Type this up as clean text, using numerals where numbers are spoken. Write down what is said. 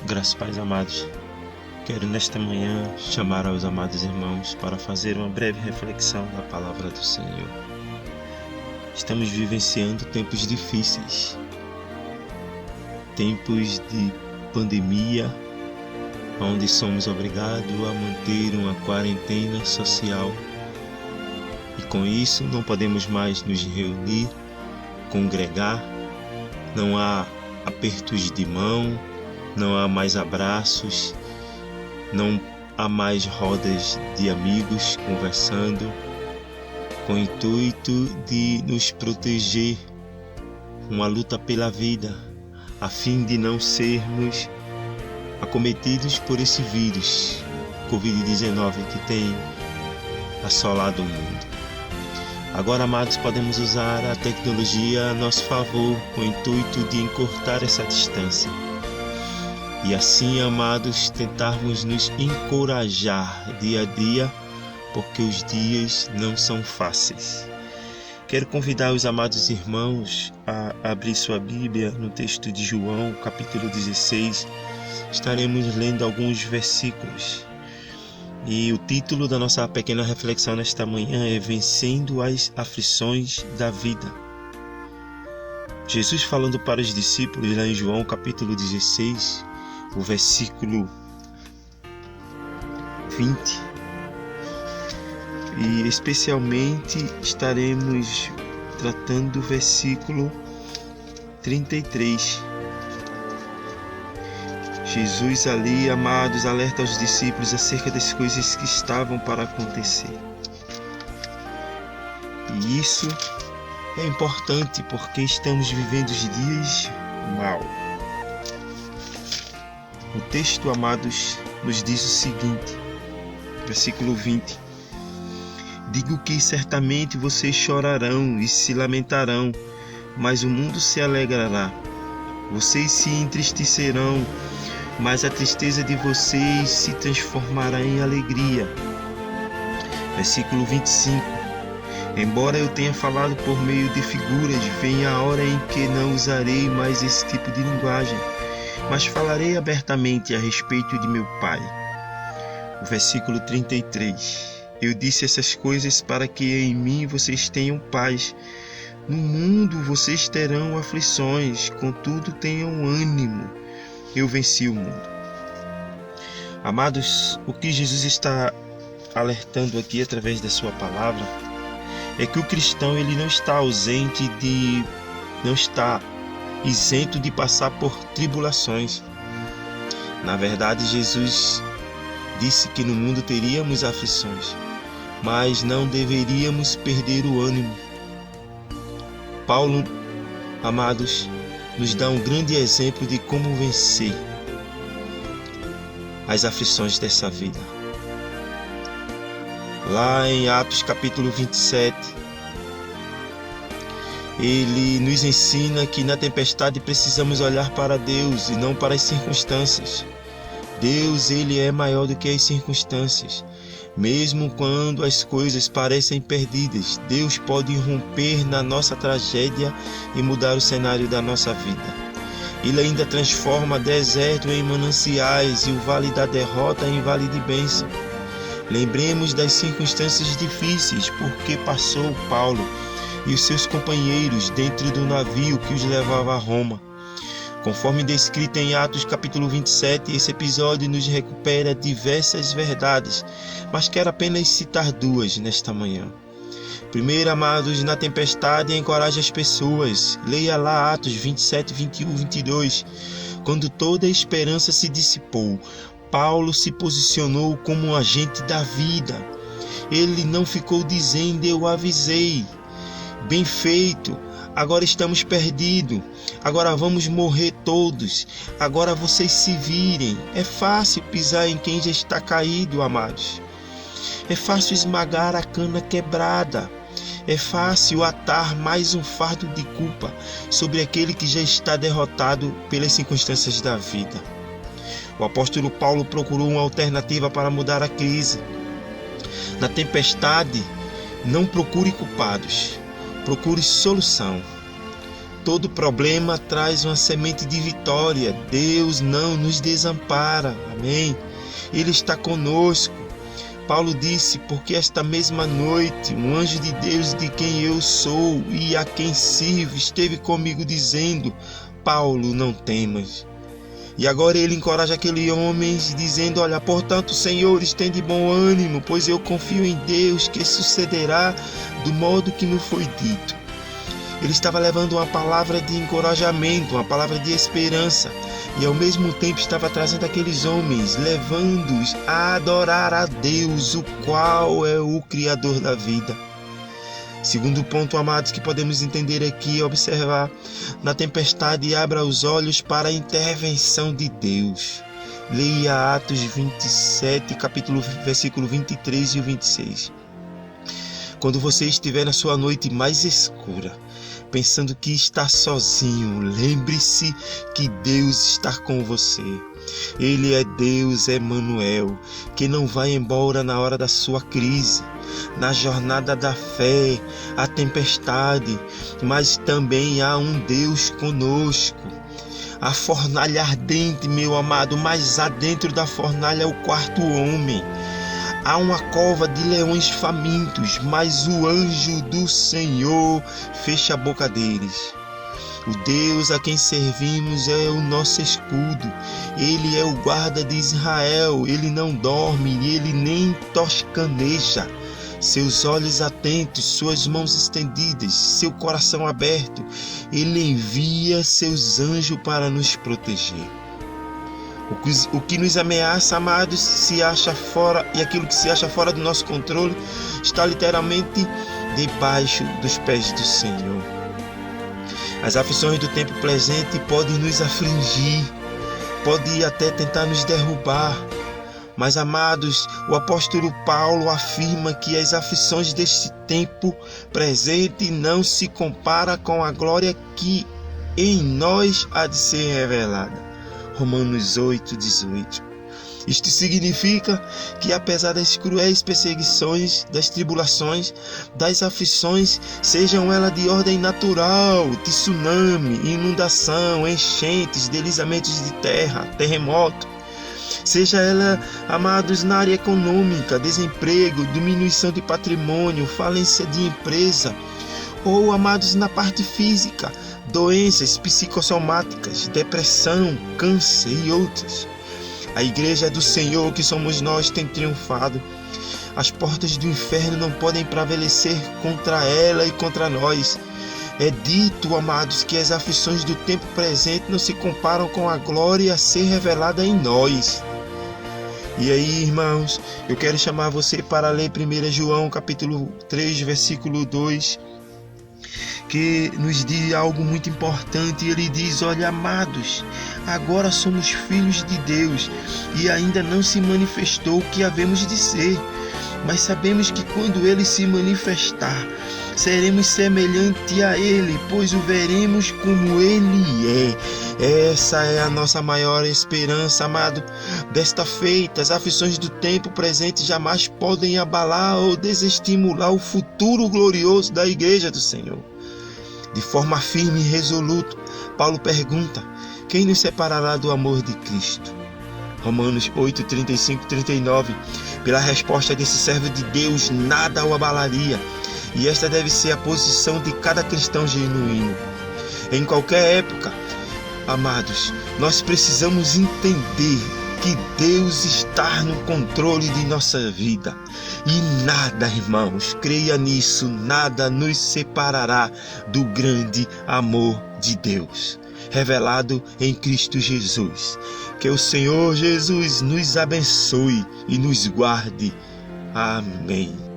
Graças, Pais amados, quero nesta manhã chamar aos amados irmãos para fazer uma breve reflexão da palavra do Senhor. Estamos vivenciando tempos difíceis, tempos de pandemia, onde somos obrigados a manter uma quarentena social e com isso não podemos mais nos reunir, congregar, não há apertos de mão, não há mais abraços, não há mais rodas de amigos conversando, com o intuito de nos proteger, uma luta pela vida, a fim de não sermos acometidos por esse vírus Covid-19 que tem assolado o mundo. Agora, amados, podemos usar a tecnologia a nosso favor, com o intuito de encurtar essa distância. E assim, amados, tentarmos nos encorajar dia a dia, porque os dias não são fáceis. Quero convidar os amados irmãos a abrir sua Bíblia no texto de João, capítulo 16. Estaremos lendo alguns versículos. E o título da nossa pequena reflexão nesta manhã é Vencendo as Aflições da Vida. Jesus falando para os discípulos lá em João, capítulo 16, o versículo 20. E especialmente estaremos tratando do versículo 33. Jesus ali, amados, alerta aos discípulos acerca das coisas que estavam para acontecer. E isso é importante porque estamos vivendo os dias mal. O texto, amados, nos diz o seguinte, versículo 20. Digo que certamente vocês chorarão e se lamentarão, mas o mundo se alegrará. Vocês se entristecerão, mas a tristeza de vocês se transformará em alegria. Versículo 25. Embora eu tenha falado por meio de figuras, vem a hora em que não usarei mais esse tipo de linguagem, mas falarei abertamente a respeito de meu Pai. O versículo 33. Eu disse essas coisas para que em mim vocês tenham paz. No mundo vocês terão aflições, contudo tenham ânimo. Eu venci o mundo. Amados, o que Jesus está alertando aqui através da sua palavra é que o cristão ele não está ausente não está isento de passar por tribulações. Na verdade, Jesus disse que no mundo teríamos aflições, mas não deveríamos perder o ânimo. Paulo, amados, nos dá um grande exemplo de como vencer as aflições dessa vida. Lá em Atos capítulo 27, ele nos ensina que na tempestade precisamos olhar para Deus e não para as circunstâncias. Deus, ele é maior do que as circunstâncias. Mesmo quando as coisas parecem perdidas, Deus pode irromper na nossa tragédia e mudar o cenário da nossa vida. Ele ainda transforma deserto em mananciais e o vale da derrota em vale de bênção. Lembremos das circunstâncias difíceis porque passou Paulo e os seus companheiros dentro do navio que os levava a Roma. Conforme descrito em Atos capítulo 27, esse episódio nos recupera diversas verdades, mas quero apenas citar duas nesta manhã. Primeiro, amados, na tempestade encoraja as pessoas. Leia lá Atos 27, 21, 22. Quando toda a esperança se dissipou, Paulo se posicionou como um agente da vida. Ele não ficou dizendo, eu avisei. Bem feito. Agora estamos perdidos, agora vamos morrer todos, agora vocês se virem. É fácil pisar em quem já está caído, amados. É fácil esmagar a cana quebrada. É fácil atar mais um fardo de culpa sobre aquele que já está derrotado pelas circunstâncias da vida. O apóstolo Paulo procurou uma alternativa para mudar a crise. Na tempestade, não procure culpados. Procure solução. Todo problema traz uma semente de vitória. Deus não nos desampara. Amém? Ele está conosco. Paulo disse: porque esta mesma noite um anjo de Deus, de quem eu sou e a quem sirvo, esteve comigo dizendo: Paulo, não temas. E agora ele encoraja aquele homem dizendo: olha, portanto, Senhor, esteja de bom ânimo, pois eu confio em Deus que sucederá do modo que me foi dito. Ele estava levando uma palavra de encorajamento, uma palavra de esperança, e ao mesmo tempo estava trazendo aqueles homens, levando-os a adorar a Deus, o qual é o Criador da vida. Segundo ponto, amados, que podemos entender aqui e observar: na tempestade abra os olhos para a intervenção de Deus. Leia Atos 27, versículo 23 e o 26. Quando você estiver na sua noite mais escura, pensando que está sozinho, lembre-se que Deus está com você. Ele é Deus Emanuel, que não vai embora na hora da sua crise, na jornada da fé, a tempestade, mas também há um Deus conosco. A fornalha ardente, meu amado, mas há dentro da fornalha o quarto homem. Há uma cova de leões famintos, mas o anjo do Senhor fecha a boca deles. O Deus a quem servimos é o nosso escudo. Ele é o guarda de Israel. Ele não dorme, ele nem toscaneja. Seus olhos atentos, suas mãos estendidas, seu coração aberto. Ele envia seus anjos para nos proteger. O que nos ameaça, amados, se acha fora, e aquilo que se acha fora do nosso controle está literalmente debaixo dos pés do Senhor. As aflições do tempo presente podem nos afligir, podem até tentar nos derrubar. Mas, amados, o apóstolo Paulo afirma que as aflições deste tempo presente não se compara com a glória que em nós há de ser revelada. Romanos 8, 18. Isto significa que, apesar das cruéis perseguições, das tribulações, das aflições, sejam elas de ordem natural, tsunami, inundação, enchentes, deslizamentos de terra, terremoto, seja ela, amados, na área econômica, desemprego, diminuição de patrimônio, falência de empresa, ou, amados, na parte física, doenças psicossomáticas, depressão, câncer e outras. A igreja do Senhor, que somos nós, tem triunfado. As portas do inferno não podem prevalecer contra ela e contra nós. É dito, amados, que as aflições do tempo presente não se comparam com a glória a ser revelada em nós. E aí, irmãos, eu quero chamar você para ler 1 João capítulo 3, versículo 2, que nos diz algo muito importante. Ele diz: olha, amados, agora somos filhos de Deus e ainda não se manifestou o que havemos de ser, mas sabemos que quando ele se manifestar, seremos semelhante a ele, pois o veremos como ele é. Essa é a nossa maior esperança, amado. Desta feita, as aflições do tempo presente jamais podem abalar ou desestimular o futuro glorioso da igreja do Senhor. De forma firme e resoluta, Paulo pergunta: quem nos separará do amor de Cristo? Romanos 8, 35 e 39. Pela resposta desse servo de Deus, nada o abalaria. E esta deve ser a posição de cada cristão genuíno. Em qualquer época, amados, nós precisamos entender que Deus está no controle de nossa vida. E nada, irmãos, creia nisso, nada nos separará do grande amor de Deus, revelado em Cristo Jesus. Que o Senhor Jesus nos abençoe e nos guarde. Amém.